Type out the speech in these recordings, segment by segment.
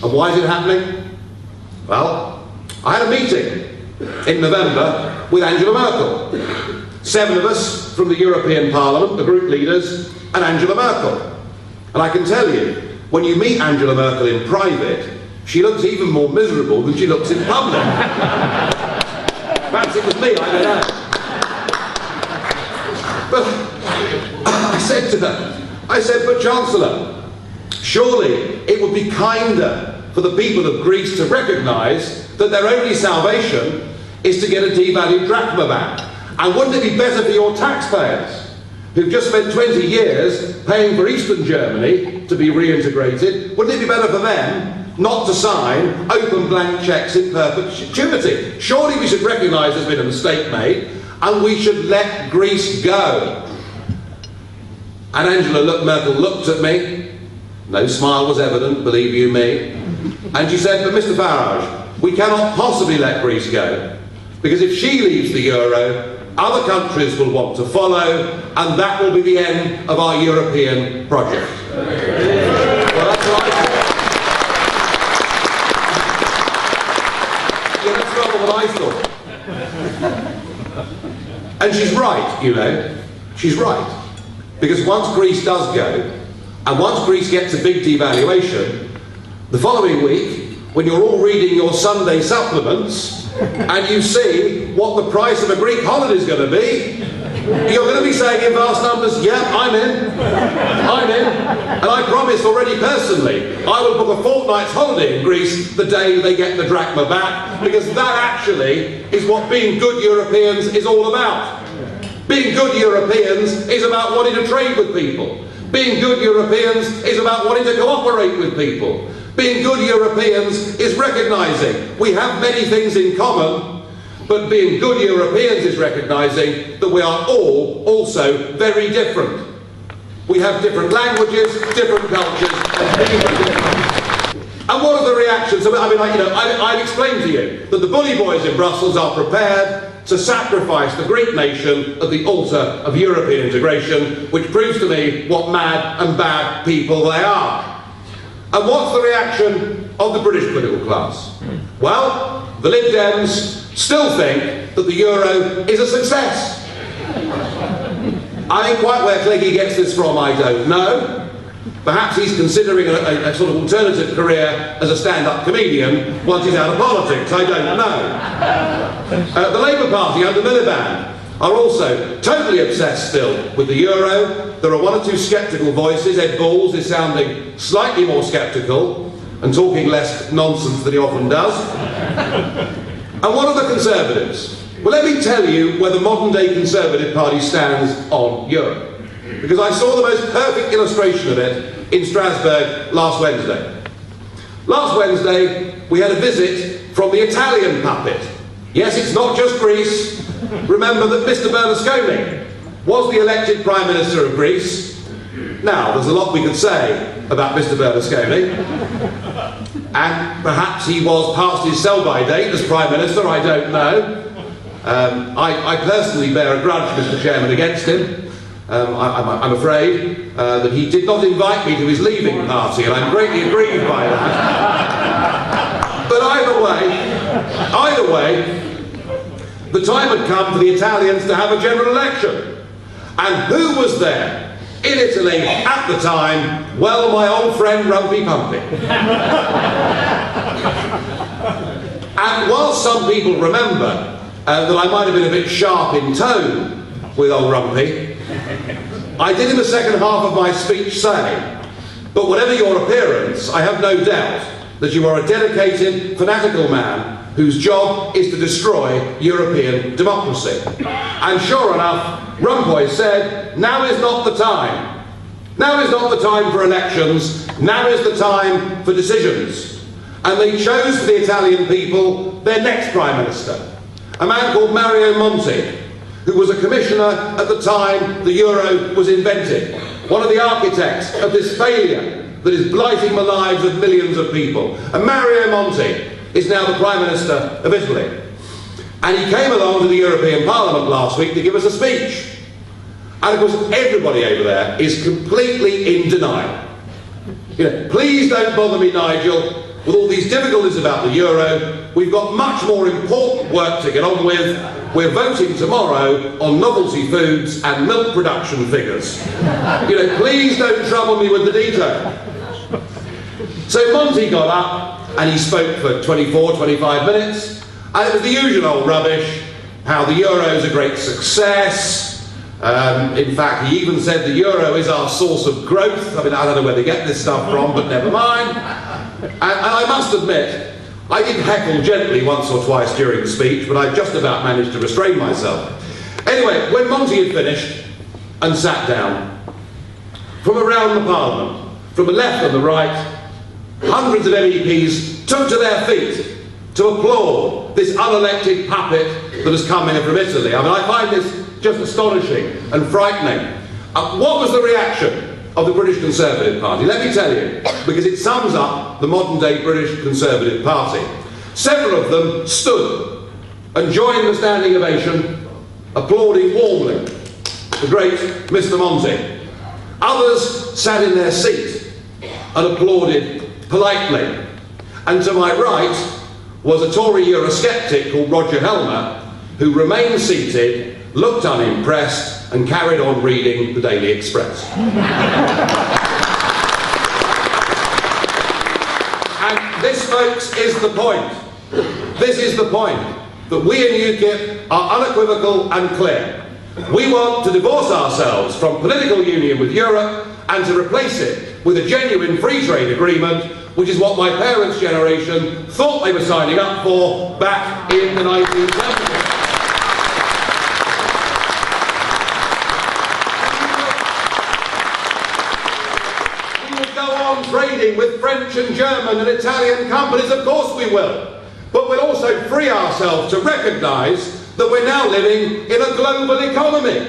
And why is it happening? Well, I had a meeting in November with Angela Merkel. 7 of us from the European Parliament, the group leaders, and Angela Merkel. And I can tell you, when you meet Angela Merkel in private, she looks even more miserable than she looks in public. Perhaps it was me, I don't know. But I said to her, but Chancellor, surely it would be kinder for the people of Greece to recognise that their only salvation is to get a devalued drachma back. And wouldn't it be better for your taxpayers, who've just spent 20 years paying for Eastern Germany to be reintegrated, wouldn't it be better for them not to sign open blank cheques in perpetuity? Surely we should recognise there's been a mistake made, and we should let Greece go. And Angela Merkel looked at me, no smile was evident, believe you me, and she said, but Mr Farage, we cannot possibly let Greece go, because if she leaves the euro, other countries will want to follow, and that will be the end of our European project. Well, that's what I thought. Yeah, that's rather what I thought. And she's right, you know. She's right. Because once Greece does go, and once Greece gets a big devaluation, the following week, when you're all reading your Sunday supplements, and you see what the price of a Greek holiday is going to be, you're going to be saying in vast numbers, yeah, I'm in, and I promise already personally, I will book a fortnight's holiday in Greece the day they get the drachma back, because that actually is what being good Europeans is all about. Being good Europeans is about wanting to trade with people. Being good Europeans is about wanting to cooperate with people. Being good Europeans is recognising we have many things in common, but being good Europeans is recognising that we are all also very different. We have different languages, different cultures, and different. And what are the reactions? I mean, I've explained to you that the bully boys in Brussels are prepared to sacrifice the Greek nation at the altar of European integration, which proves to me what mad and bad people they are. And what's the reaction of the British political class? Well, the Lib Dems still think that the euro is a success. I think quite where Cleggie gets this from, I don't know. Perhaps he's considering a sort of alternative career as a stand-up comedian once he's out of politics, I don't know. The Labour Party under Miliband are also totally obsessed still with the euro. There are one or two sceptical voices. Ed Balls is sounding slightly more sceptical and talking less nonsense than he often does. And what are the Conservatives? Well, let me tell you where the modern-day Conservative Party stands on Europe, because I saw the most perfect illustration of it in Strasbourg last Wednesday. Last Wednesday, we had a visit from the Italian puppet. Yes, it's not just Greece. Remember that Mr Berlusconi was the elected Prime Minister of Greece. Now, there's a lot we could say about Mr Berlusconi, and perhaps he was past his sell-by date as Prime Minister, I don't know. I personally bear a grudge, Mr Chairman, against him. I'm afraid that he did not invite me to his leaving party, and I'm greatly aggrieved by that. But either way, the time had come for the Italians to have a general election. And who was there in Italy at the time? Well, my old friend Rumpy Pumpy. And while some people remember that I might have been a bit sharp in tone with old Rumpy, I did in the second half of my speech say, but whatever your appearance, I have no doubt that you are a dedicated, fanatical man whose job is to destroy European democracy. And sure enough, Rompuy said, now is not the time. Now is not the time for elections, now is the time for decisions. And they chose for the Italian people their next Prime Minister, a man called Mario Monti, who was a commissioner at the time the euro was invented, one of the architects of this failure that is blighting the lives of millions of people. And Mario Monti is now the Prime Minister of Italy. And he came along to the European Parliament last week to give us a speech. And of course everybody over there is completely in denial. You know, please don't bother me, Nigel. with all these difficulties about the euro, we've got much more important work to get on with. We're voting tomorrow on novelty foods and milk production figures. You know, please don't trouble me with the detail. So Monty got up and he spoke for 24, 25 minutes, and it was the usual old rubbish, how the euro's a great success. In fact, he even said the euro is our source of growth. I mean, I don't know where they get this stuff from, but never mind. And I must admit, I did heckle gently once or twice during the speech, but I just about managed to restrain myself. Anyway, when Monty had finished and sat down, from around the Parliament, from the left and the right, hundreds of MEPs took to their feet to applaud this unelected puppet that has come here from Italy. I mean, I find this just astonishing and frightening. What was the reaction of the British Conservative Party? Let me tell you, because it sums up the modern-day British Conservative Party. Several of them stood and joined the standing ovation, applauding warmly the great Mr. Monty. Others sat in their seat and applauded politely. And to my right was a Tory Eurosceptic called Roger Helmer, who remained seated, looked unimpressed, and carried on reading the Daily Express. And this, folks, is the point. This is the point, that we in UKIP are unequivocal and clear. We want to divorce ourselves from political union with Europe and to replace it with a genuine free trade agreement, which is what my parents' generation thought they were signing up for back in the 1970s. Trading with French and German and Italian companies, of course we will. But we'll also free ourselves to recognise that we're now living in a global economy.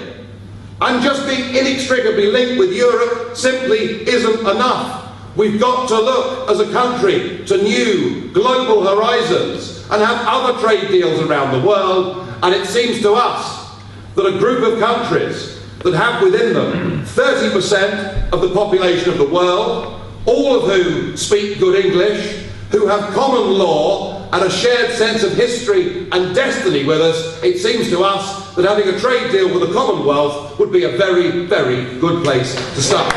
And just being inextricably linked with Europe simply isn't enough. We've got to look as a country to new global horizons and have other trade deals around the world. And it seems to us that a group of countries that have within them 30% of the population of the world, all of whom speak good English, who have common law and a shared sense of history and destiny with us, it seems to us that having a trade deal with the Commonwealth would be a very, very good place to start.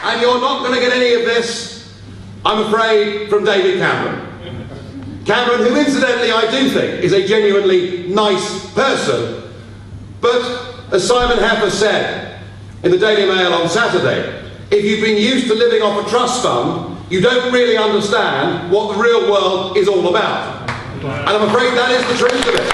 And you're not going to get any of this, I'm afraid, from David Cameron. Cameron, who incidentally I do think is a genuinely nice person, but as Simon Heffer said in the Daily Mail on Saturday, if you've been used to living off a trust fund, you don't really understand what the real world is all about. And I'm afraid that is the truth of it.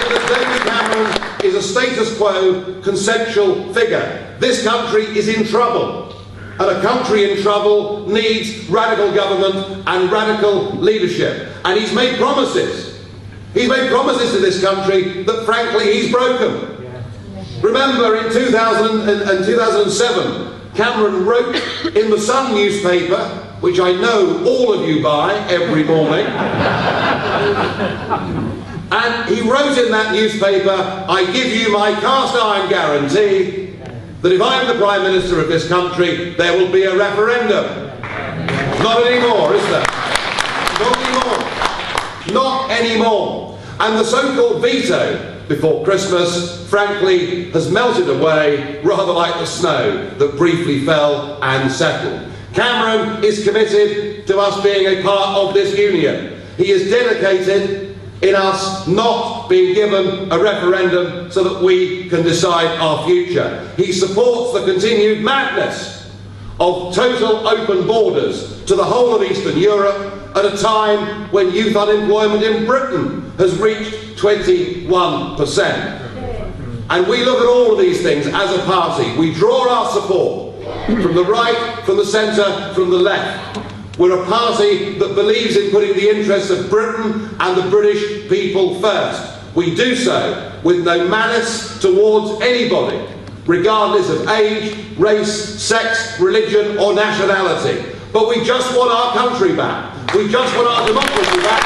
That David Cameron is a status quo, consensual figure. This country is in trouble. And a country in trouble needs radical government and radical leadership. And he's made promises. He's made promises to this country that, frankly, he's broken. Remember, in 2007, Cameron wrote in the Sun newspaper, which I know all of you buy every morning, and he wrote in that newspaper, I give you my cast-iron guarantee that if I'm the Prime Minister of this country, there will be a referendum. Not anymore, is there? Not anymore. Not anymore. And the so-called veto before Christmas, frankly, has melted away rather like the snow that briefly fell and settled. Cameron is committed to us being a part of this union. He is dedicated in us not being given a referendum so that we can decide our future. He supports the continued madness of total open borders to the whole of Eastern Europe at a time when youth unemployment in Britain has reached 21%. And we look at all of these things as a party. We draw our support from the right, from the centre, from the left. We're a party that believes in putting the interests of Britain and the British people first. We do so with no malice towards anybody, regardless of age, race, sex, religion or nationality. But we just want our country back. We just want our democracy back.